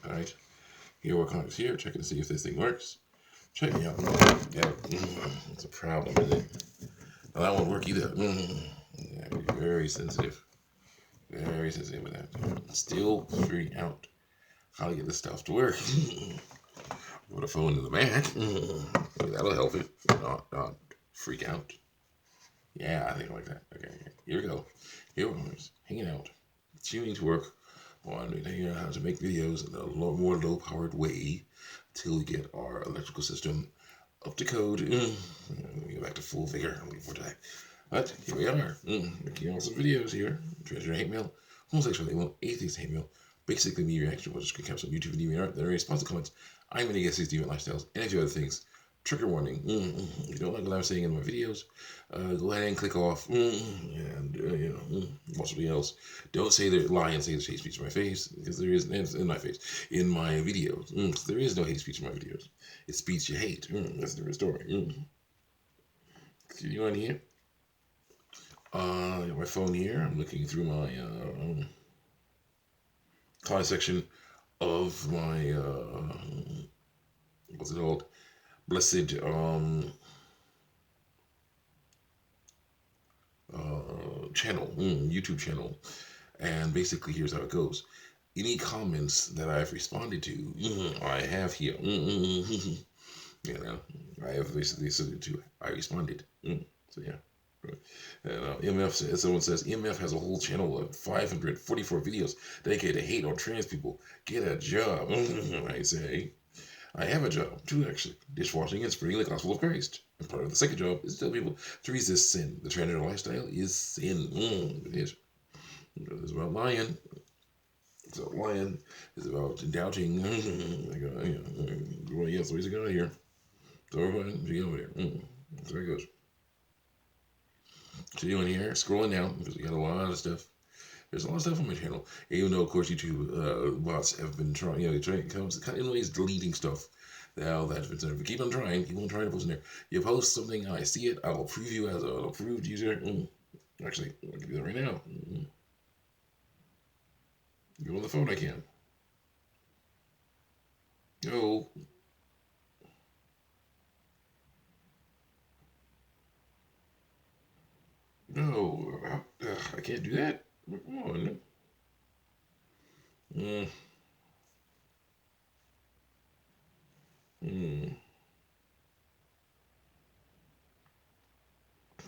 All right. Here we're going here, checking to see if this thing works. Check me out. Yeah, it's a problem, isn't it? No, that won't work either. Yeah, very sensitive. Very sensitive with that. Still figuring out how to get this stuff to work. Put a phone in the back. Maybe that'll help it. Not freak out. Yeah, I think like that. Okay, here we go. Here we're hanging out. Continuing to work on figuring out how to make videos in a more low-powered way till we get our electrical system up to code. We get back to full vigor. I'm looking forward to that. But here we are, making awesome videos here. Transgender hate mail, homosexual hate mail, atheist hate mail. Basically, me reaction. We'll just recap some YouTube video art. Then response to comments. I'm going to guess these different lifestyles and a few other things. Trigger warning. If you don't like what I'm saying in my videos, go ahead and click off. And watch something else. Don't say that lie and say there's hate speech in my face, because there is in my face in my videos. There is no hate speech in my videos. It's speech you hate. That's a different story. Continue on here. I got my phone here. I'm looking through my comment section of my what's it called? Blessed channel, YouTube channel, and basically here's how it goes. Any comments that I've responded to, I have here. I have basically said to. I responded. So yeah. And EMF, someone says, EMF has a whole channel of 544 videos dedicated to hate on trans people. Get a job. I say, I have a job, too, actually. Dishwashing and spreading the gospel of Christ. And part of the second job is to tell people to resist sin. The transgender lifestyle is sin. It is. It's about lying. It's about lying. It's about doubting. Yes, where's it going here? So everybody, get over there. So there it goes. Continuing here, scrolling down, because we got a lot of stuff. There's a lot of stuff on my channel. Even though, of course, YouTube bots have been trying, anyways, deleting stuff. Now that's been said. Keep on trying to post in there. You post something, I see it, I'll approve you as an approved user. Actually, I can do that right now. Go on the phone, I can. No. No, I can't do that. Come on.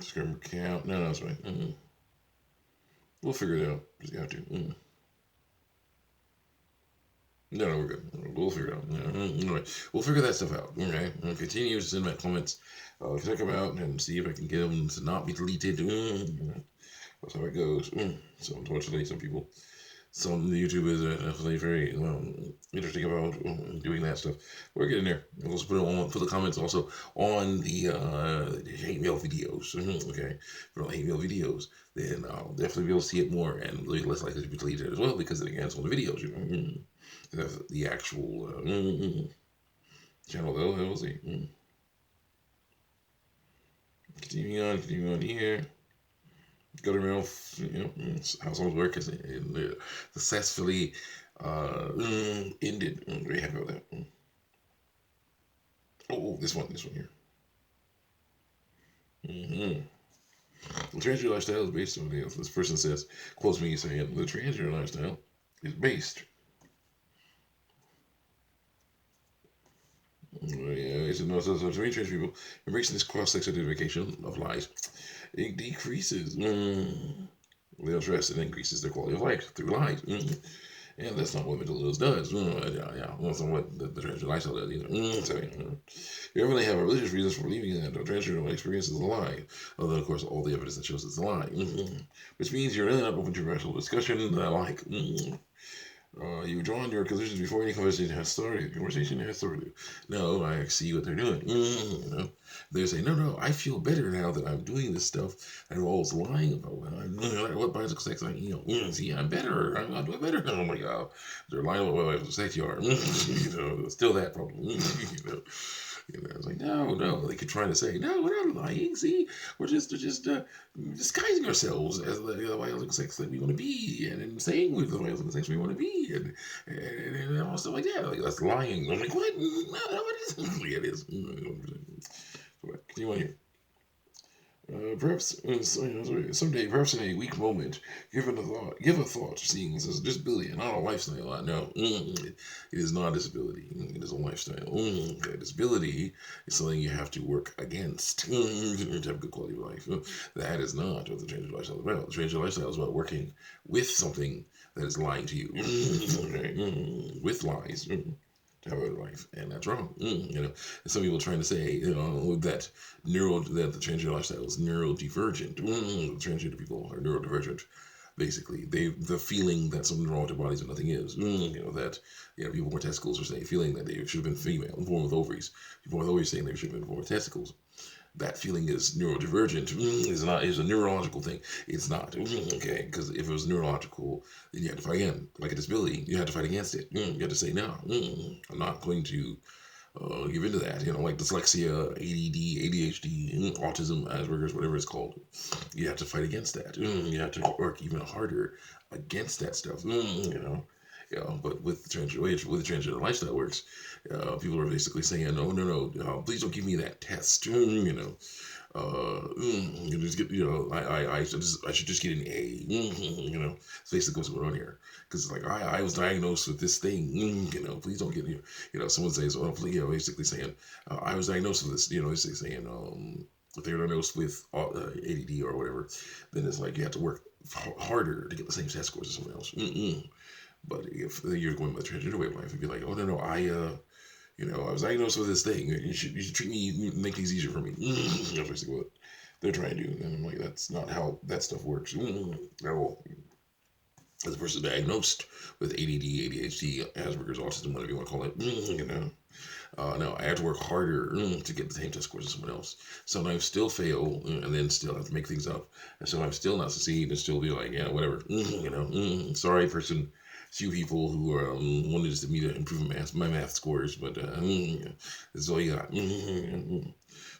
Subscriber count. No, that's right. We'll figure it out. Just got to. No, we're good. We'll figure it out. Anyway, we'll figure that stuff out. Okay. I'll continue to send my comments. I'll check them out and see if I can get them to not be deleted. That's how it goes. So unfortunately, some YouTubers are definitely very interesting about doing that stuff. We're getting there. We'll also put the comments also on the hate mail videos. Okay, for all hate mail videos, then I'll definitely be able to see it more and less likely to be deleted as well, because again, it's on the videos. The actual channel though. We'll see. Continuing on here. Governmental, household work is successfully ended. I'm very happy about that. Oh, this one here. The transgender lifestyle is based on this person says, quotes me saying, the transgender lifestyle is based. So many trans people embracing this cross-sex identification of life, it decreases their stress and increases their quality of life through life. And that's not what mental illness does. That's not what the transgender lifestyle does either. You really have religious reasons for believing that the transgender experience is a lie, although of course all the evidence that shows it's a lie. Which means you're really not open to rational discussion that I like. You drawn your conclusions before any conversation has started. No, I see what they're doing. They say, no, I feel better now that I'm doing this stuff that I was lying about. What biological sex I see, I'm better. I'm doing better. Oh my God, they're lying about what biological sex you are. Still that problem. You know, it's like, no. They keep trying to say, no, we're not lying. See, we're just disguising ourselves as the biological sex that we want to be, and saying we're the biological sex we want to be, and all stuff like that. Like, that's lying. I'm like, what? No, it isn't. Yeah, it is. Continue on here. Perhaps someday, perhaps in a weak moment, give a thought to seeing this as a disability and not a lifestyle. I know it is not a disability; it is a lifestyle. Okay, disability is something you have to work against to have a good quality of life. That is not what the transgender lifestyle is about. The transgender lifestyle is about working with something that is lying to you, okay? With lies. To have a better life, and that's wrong. You know, and some people trying to say, that the transgender lifestyle is neurodivergent. Transgender people are neurodivergent. Basically, the feeling that something's wrong with their bodies and nothing is. That people with testicles are saying feeling that they should have been female, born with ovaries. People with ovaries saying they should have been born with testicles. That feeling is neurodivergent. Is a neurological thing. It's not. Okay, because if it was neurological, then you had to fight again. Like a disability, you had to fight against it. You had to say no. I'm not going to give into that. Like dyslexia, ADD, ADHD, autism, Asperger's, whatever it's called. You have to fight against that. You have to work even harder against that stuff. But with the transgender lifestyle works, people are basically saying, no, please don't give me that test. Just get, I should just get an A. It's basically what's going on here. Because like I was diagnosed with this thing. Please don't get someone says, basically saying I was diagnosed with this. Basically saying if they're diagnosed with ADD or whatever, then it's like you have to work harder to get the same test scores as someone else. But if you're going with a transgender way of life, you'd be like, oh no, I was diagnosed with this thing. You should treat me, make things easier for me. That's basically what they're trying to do. And I'm like, that's not how that stuff works at all. As a person diagnosed with ADD, ADHD, Asperger's, autism, whatever you want to call it, no, I have to work harder to get the same test scores as someone else. Sometimes still fail, and then still have to make things up. And sometimes still not succeed, and still be like, yeah, whatever. Sorry, person. Few people who are wanted me to improve my math scores, but this is all you got.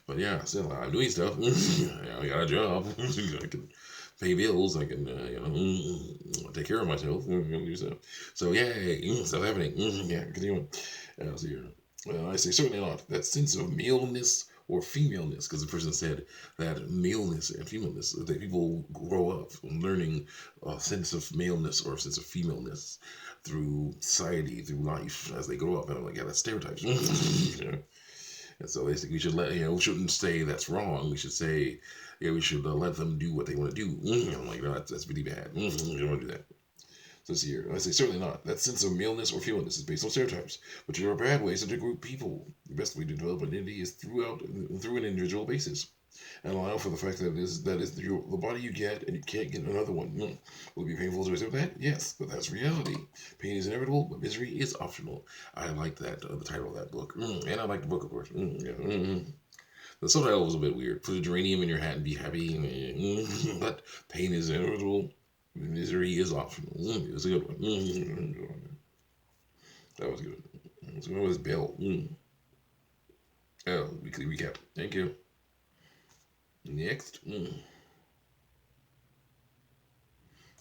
But yeah, still I'm doing stuff. I got a job. I can pay bills. I can take care of myself. So yay, stuff happening. Yeah, continuing. So here. I say certainly not. That sense of maleness or femaleness, because the person said that maleness and femaleness, that people grow up learning a sense of maleness or a sense of femaleness through society, through life as they grow up. And I'm like, yeah, that's stereotypes. And so basically, we should we shouldn't say that's wrong. We should say, we should let them do what they want to do. I'm like, no, that's really bad. You don't want to do that. So it's here. I say certainly not. That sense of maleness or femaleness is based on stereotypes, which are bad ways to group people. The best way to develop an identity is through an individual basis, and allow for the fact that is the body you get, and you can't get another one. Will it be painful to accept that? Yes, but that's reality. Pain is inevitable, but misery is optional. I like that the title of that book, and I like the book, of course. The subtitle was a bit weird. Put a geranium in your hat and be happy. But pain is inevitable. Misery is optional. It was a good one. That was good. Let's go with Bill. Oh, weekly recap. Thank you. Next.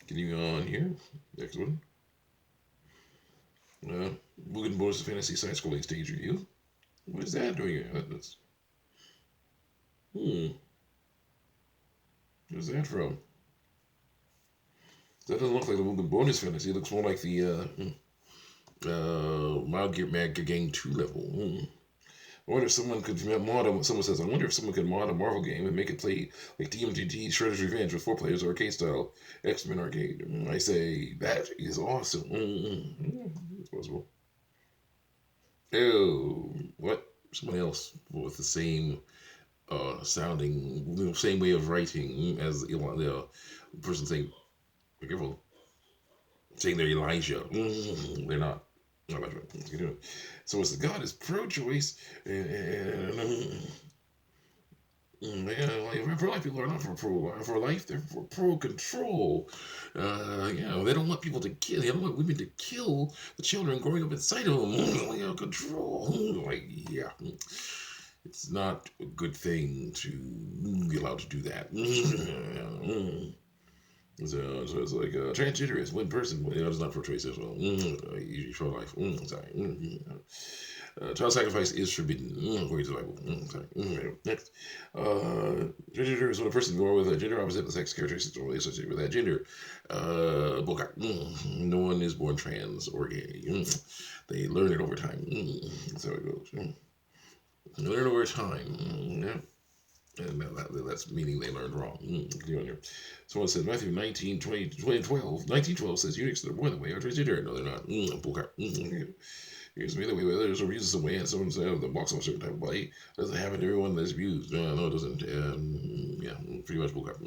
Continuing on here. Next one. Moving bonus fantasy side scrolling stage review. What is that doing here? That's. Where's that from? That doesn't look like the Mugen bonus fantasy. It looks more like the Mild Gear Mad Gear Gang 2 level. I wonder if someone could mod. Someone says, I wonder if someone could mod a Marvel game and make it play like DMGT Shredder's Revenge with 4 players or arcade style X-Men arcade. I say that is awesome. It's possible. Oh, what? Someone else with the same sounding, same way of writing as the person saying, be careful, saying they're Elijah. They're not. No, that's right. So it's God is pro-choice, and pro-life people are not for life. They're for pro-control. They don't want people to kill. They don't want women to kill the children growing up inside of them. Control. It's not a good thing to be allowed to do that. So it's like transgender is one person, but it's not for choice as well. Usually for life. Sorry. Child sacrifice is forbidden, according to the Bible. Sorry. Next. Transgender is when a person born with a gender opposite the sex characteristics normally associated with that gender. No one is born trans or gay. They learn it over time. That's how it goes. They learn over time. Yeah. And that's meaning they learned wrong. Someone said Matthew 19, 20, 12, 1912 says eunuchs that are born that way are transgender. No, they're not. Bullcrap. Here's me the way there's a reason some way and someone said the box of a certain type of body doesn't happen to everyone that's abused. No, it doesn't. Yeah, pretty much bullcrap.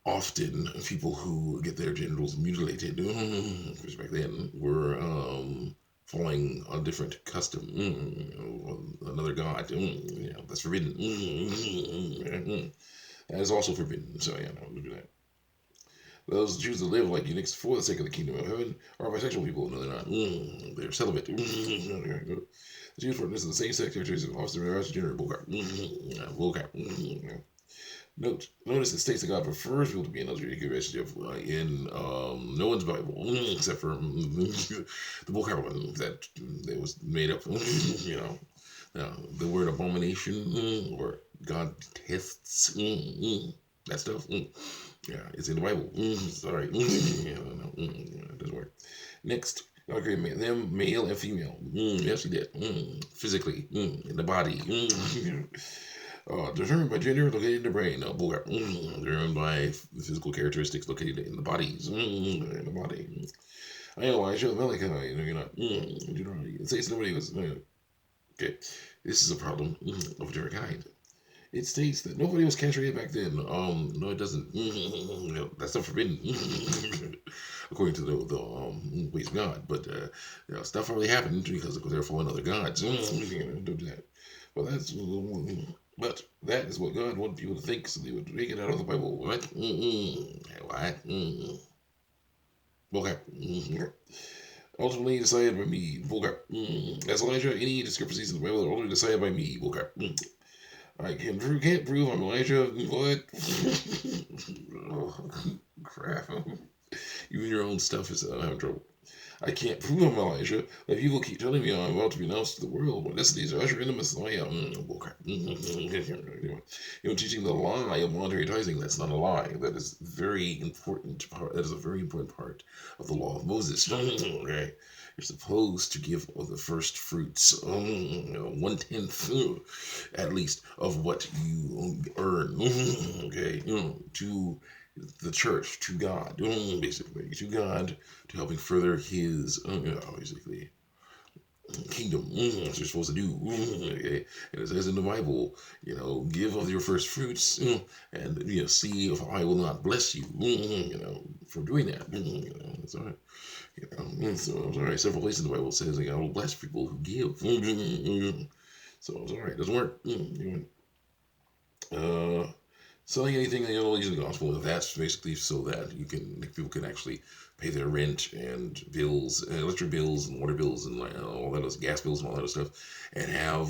Often people who get their genitals mutilated, because back then were following a different custom, another god. That's forbidden. That is also forbidden. So yeah, no, don't do that. Those who choose to live like eunuchs for the sake of the kingdom of heaven are bisexual people. No, they're not. They're celibate. The Jews for this is the same sex characteristics of officer marriage gender. Bullcrap. Notice it states that God prefers people to be in LGBT relationship in no one's Bible, except for the bullcrap one that was made up. The word abomination or God detests that stuff. Yeah, it's in the Bible. Sorry, it doesn't work. Next. God created them male and female. Yes, he did. Physically, in the body. Determined by gender located in the brain. Determined by physical characteristics located in the bodies. In the body. I know why I show the Malachi. You're not. It says nobody was. Okay. This is a problem of a different kind. It states that nobody was castrated back then. No, it doesn't. That's not forbidden, according to the ways of God. But stuff already happened because they're following other gods. Don't do that. Well, but that is what God wanted people to think, so they would take it out of the Bible. What? What? Okay. Ultimately decided by me. As Elijah, any discrepancies in the Bible are ultimately decided by me. I can't prove I'm Elijah. What? Oh, crap. Even your own stuff is having trouble. I can't prove I'm Elijah. But people keep telling me I'm about to be announced to the world. My destiny is to usher in the Messiah. Teaching the lie of voluntary tithing, that's not a lie. That is very important part. That is a very important part of the law of Moses. Okay? You're supposed to give the first fruits, 1/10 at least of what you earn, okay, to the church, to God, basically, to God, to helping further His, basically, kingdom. That's what you're supposed to do. Okay? And it says in the Bible, give of your first fruits, and see if I will not bless you, for doing that. That's all right. So I'm sorry. Several places in the Bible says I will bless people who give. So I'm sorry. It doesn't work. Selling anything in the gospel, that's basically so that people can actually pay their rent and bills, and electric bills and water bills and all that, gas bills and all that other stuff, and have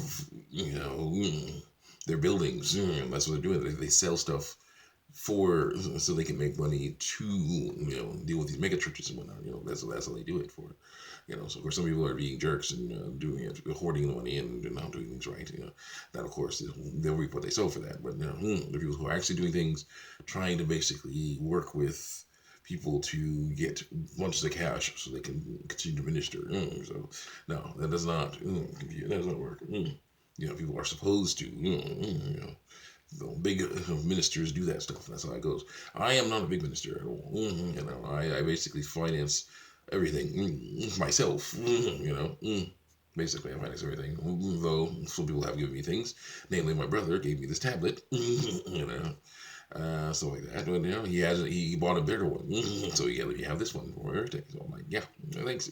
their buildings. That's what they're doing. They sell stuff so they can make money to deal with these mega churches and whatnot. That's how they do it for. So of course some people are being jerks and doing it, hoarding the money and not doing things right. That of course they'll reap what they sow for that. But the people who are actually doing things, trying to basically work with people to get bunches of cash so they can continue to minister. So no, that does not. That does not work. People are supposed to. The big ministers do that stuff. That's how it goes. I am not a big minister at all. I basically finance everything myself. Basically I finance everything. Though some people have given me things. Namely, my brother gave me this tablet. Stuff like that. But he bought a bigger one. So you have this one for everything. So I'm like, yeah, thanks.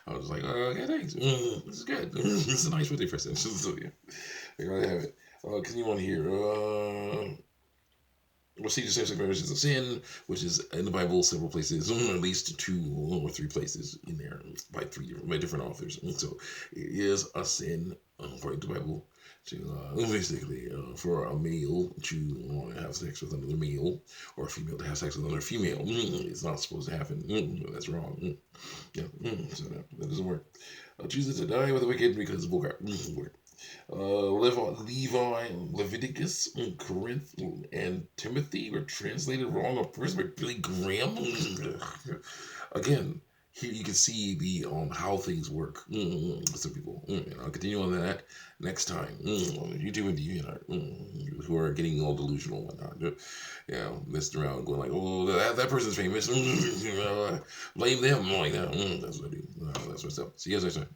I was like, okay, thanks. This is good. This is a nice birthday present. So yeah, there I have it. Continue on here. Procedure same-sex marriage is a sin, which is in the Bible several places, at least 2 or 3 places in there by different authors. And so it is a sin according to the Bible, to basically for a male to have sex with another male, or a female to have sex with another female. It's not supposed to happen. That's wrong. Yeah, so that doesn't work. Jesus to die with the wicked because of bullcrap. Levi, Leviticus, Corinth, and Timothy were translated wrong on first by Billy Graham. Again, here you can see the how things work with some people. And I'll continue on that next time on YouTube and DeviantArt, who are getting all delusional and whatnot. Messing around, going like, "Oh, that person's famous. Blame them." Like that. That's what I do. That's what's up. See you guys next time.